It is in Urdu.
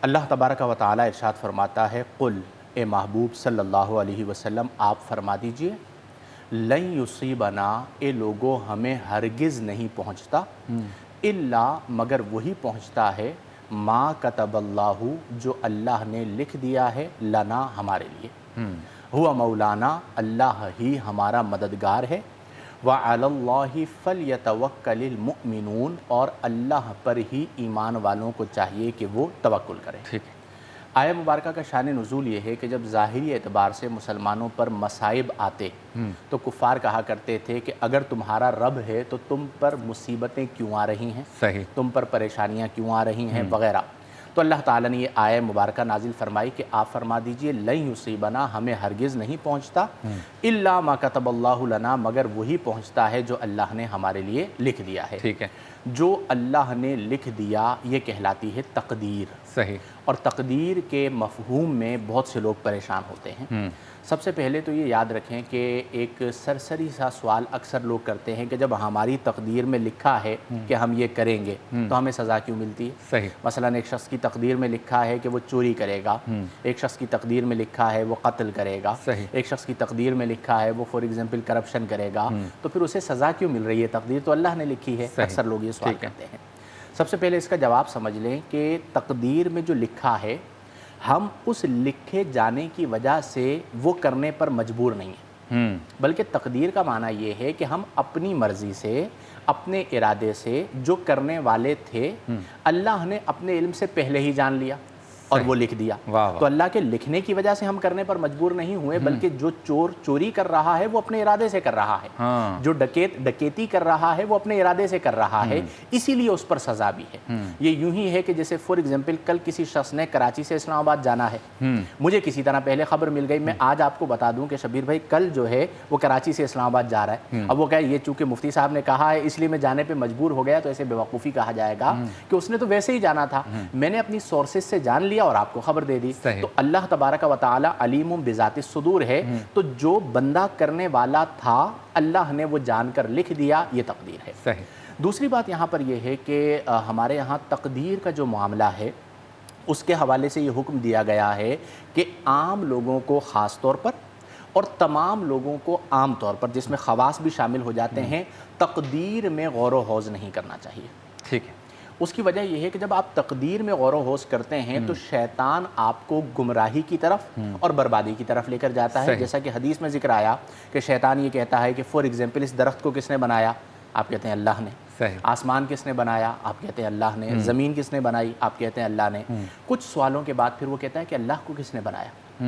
اللہ تبارک و تعالی ارشاد فرماتا ہے قل اے محبوب صلی اللہ علیہ وسلم آپ فرما دیجئے لن یصیبنا اے لوگو ہمیں ہرگز نہیں پہنچتا الا مگر وہی پہنچتا ہے ما کتب اللہ جو اللہ نے لکھ دیا ہے لنا ہمارے لیے ہوا مولانا اللہ ہی ہمارا مددگار ہے وعلی اللہ فلیتوکل المؤمنون اور اللہ پر ہی ایمان والوں کو چاہیے کہ وہ توکل کریں۔ آیہ مبارکہ کا شان نزول یہ ہے کہ جب ظاہری اعتبار سے مسلمانوں پر مصائب آتے تو کفار کہا کرتے تھے کہ اگر تمہارا رب ہے تو تم پر مصیبتیں کیوں آ رہی ہیں، تم پر پریشانیاں کیوں آ رہی ہیں وغیرہ۔ تو اللہ تعالیٰ نے یہ آیہ مبارکہ نازل فرمائی کہ آپ فرما دیجئے لن یصیبنا ہمیں ہرگز نہیں پہنچتا الا ما کتب اللہ لنا مگر وہی پہنچتا ہے جو اللہ نے ہمارے لیے لکھ دیا ہے۔ جو اللہ نے لکھ دیا یہ کہلاتی ہے تقدیر۔ اور تقدیر کے مفہوم میں بہت سے لوگ پریشان ہوتے ہیں۔ سب سے پہلے تو یہ یاد رکھیں کہ ایک سرسری سا سوال اکثر لوگ کرتے ہیں کہ جب ہماری تقدیر میں لکھا ہے کہ ہم یہ کریں گے تو ہمیں سزا کیوں ملتی ہے؟ مثلا ایک شخص کی تقدیر میں لکھا ہے کہ وہ چوری کرے گا، ایک شخص کی تقدیر میں لکھا ہے وہ قتل کرے گا، ایک شخص کی تقدیر میں لکھا ہے وہ فار ایگزامپل کرپشن کرے گا، تو پھر اسے سزا کیوں مل رہی ہے؟ تقدیر تو اللہ نے لکھی ہے۔ اکثر لوگ یہ سوال کرتے ہیں۔ سب سے پہلے اس کا جواب سمجھ لیں کہ تقدیر میں جو لکھا ہے ہم اس لکھے جانے کی وجہ سے وہ کرنے پر مجبور نہیں ہیں، بلکہ تقدیر کا معنی یہ ہے کہ ہم اپنی مرضی سے اپنے ارادے سے جو کرنے والے تھے اللہ نے اپنے علم سے پہلے ہی جان لیا اور وہ لکھ دیا۔ تو اللہ کے لکھنے کی وجہ سے ہم کرنے پر مجبور نہیں ہوئے، بلکہ جو چور چوری کر رہا ہے وہ اپنے ارادے سے کر رہا ہے، جو ڈکیت ڈکیتی کر رہا ہے وہ اپنے ارادے سے کر رہا ہے، اسی لیے اس پر سزا بھی ہے۔ یہ یوں ہی ہے کہ جیسے فار ایگزامپل کل کسی شخص نے کراچی سے اسلام آباد جانا ہے، مجھے کسی طرح پہلے خبر مل گئی، میں آج آپ کو بتا دوں کہ شبیر بھائی کل جو ہے وہ کراچی سے اسلام آباد جا رہا ہے۔ اب وہ کہے یہ چونکہ مفتی صاحب نے کہا ہے اس لیے میں جانے پہ مجبور ہو گیا، تو ایسے بیوقوفی کہا جائے گا کہ اس نے تو ویسے ہی جانا تھا، میں نے اپنی سورسز سے جان لیا اور آپ کو خبر دے دی۔ تو اللہ تبارک و تعالی علیم بذات الصدور ہے، تو جو بندہ کرنے والا تھا اللہ نے وہ جان کر لکھ دیا، یہ تقدیر ہے۔ دوسری بات یہاں پر یہ ہے کہ ہمارے یہاں تقدیر کا جو معاملہ ہے اس کے حوالے سے یہ حکم دیا گیا ہے کہ عام لوگوں کو خاص طور پر اور تمام لوگوں کو عام طور پر، جس میں خواص بھی شامل ہو جاتے ہیں، تقدیر میں غور و خوض نہیں کرنا چاہیے۔ اس کی وجہ یہ ہے کہ جب آپ تقدیر میں غور و خوض کرتے ہیں تو شیطان آپ کو گمراہی کی طرف اور بربادی کی طرف لے کر جاتا ہے۔ جیسا کہ حدیث میں ذکر آیا کہ شیطان یہ کہتا ہے کہ فار ایگزامپل اس درخت کو کس نے بنایا؟ آپ کہتے ہیں اللہ نے۔ آسمان کس نے بنایا؟ آپ کہتے ہیں اللہ نے۔ زمین کس نے بنائی؟ آپ کہتے ہیں اللہ نے۔ کچھ سوالوں کے بعد پھر وہ کہتا ہے کہ اللہ کو کس نے بنایا؟